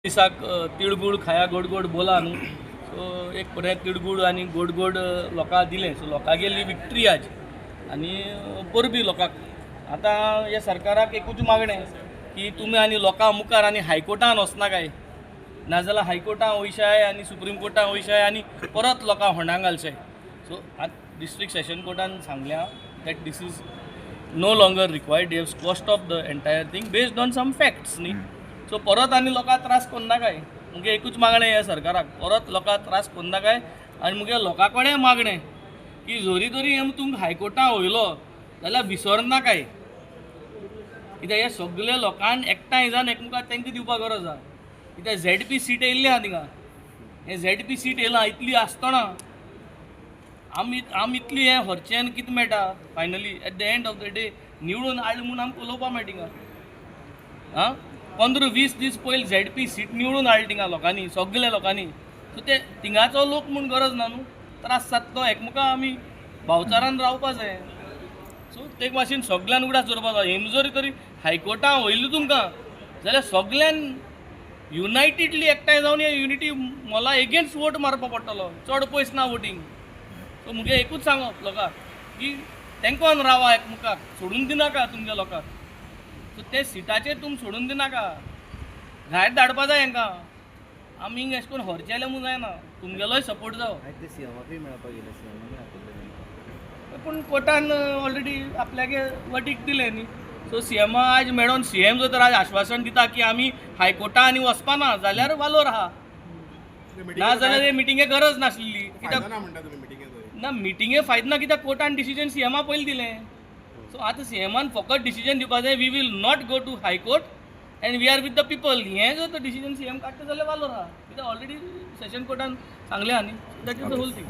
दिसाक तिळगूळ खाया गोड गोड बोला न्हू. सो एक बरें तिळगूळ आनी गोड गोड लोकां दिलें. सो लोकां गेल्ली विक्ट्री आज आनी परबी लोकांक. आतां ह्या सरकाराक एकूच मागणें की तुमी आनी लोकां मुखार आनी हायकोर्टान वचना काय, नाजाल्यार हायकोर्टान वयशाय आनी सुप्रीम कोर्टान वयशाय आनी परत लोकां होंडाक घालशाय. सो डिस्ट्रिक्ट सेशन कोर्टान सांगल्या that this is no longer required. They have squashed off the entire thing based on some facts न्ही. सो परत आनी लोकां त्रास करना काय. मुगे एकूच मागणें ह्या सरकाराक, परत लोकां त्रास करना काय. आनी मुगे लोकां कडेन मागणें की जोरी तरी तुमकां हायकोर्टान वयलो जाल्यार विसरना काय. कित्याक हे सगळे लोकांक एकठांय जावन एकमेकाक तांकां दिवपाक गरज आसा. कित्याक ZP सीट येयल्ली आहा थिंगा. हें ZP सीट येयलां इतली आसतना आमी इतली हें व्हरचें आनी कितें मेळटा finally at the end of the day निवडून हाडलें म्हणून आमकां उलोवपा मेळटा थिंगा. हां 15-20 दीस पयलीं ZP सीट निवडून हाडली थिंगा लोकांनी, सगल्या लोकांनी. सो ते थिंगाचो लोक म्हूण गरज ना न्हू. त्रास जाता तो एकामेकाक आमी भावचारान रावपा जाय. सो ते भाशेन सगळ्यान उगडास दवरपा जाय. हें जरी तरी हायकोर्टान वयली तुमकां जाल्यार सगळ्यान युनायटेडली एकठांय जावन हे युनिटी मोला एगेन्स्ट वोट मारपा पडटलो. चड पयस ना वोटींग. सो मुगे एकूच सांगप लोकांक की तेंकोन रावा एकामेकाक, सोडून दिनाका तुमच्या लोकांक. सो ते सिटाचेर तुमी सोडून दिनाका, भायर धाडपा जाय हांकां. आमी हिंग अशें करून व्हरचें जाल्यार म्हूण जायना. तुमगेलोय सपोर्ट जावं. पूण कोर्टान ऑलरेडी आपल्यागे वटीक दिलें न्ही. सो CM आज मेळोन CM जर तर आज आश्वासन दिता की आमी हायकोर्टान आनी वचपा ना जाल्यार वालोर आहा. ना जाल्यार हे मिटिंगेक गरज नासली. कित्याक ना मिटिंगे फायदो ना, कित्याक कोर्टान डिसिजन CM पयलीं दिलें. सो आतां CM फकत डिसिजन दिवपा जाय we will not go to high court and we are with the people. हें जर तर डिसिजन CM काडटा जाल्यार वालोर आहा. कित्याक ऑलरेडी सेशन कोर्टान सांगलें आहा न्ही. That is the whole thing.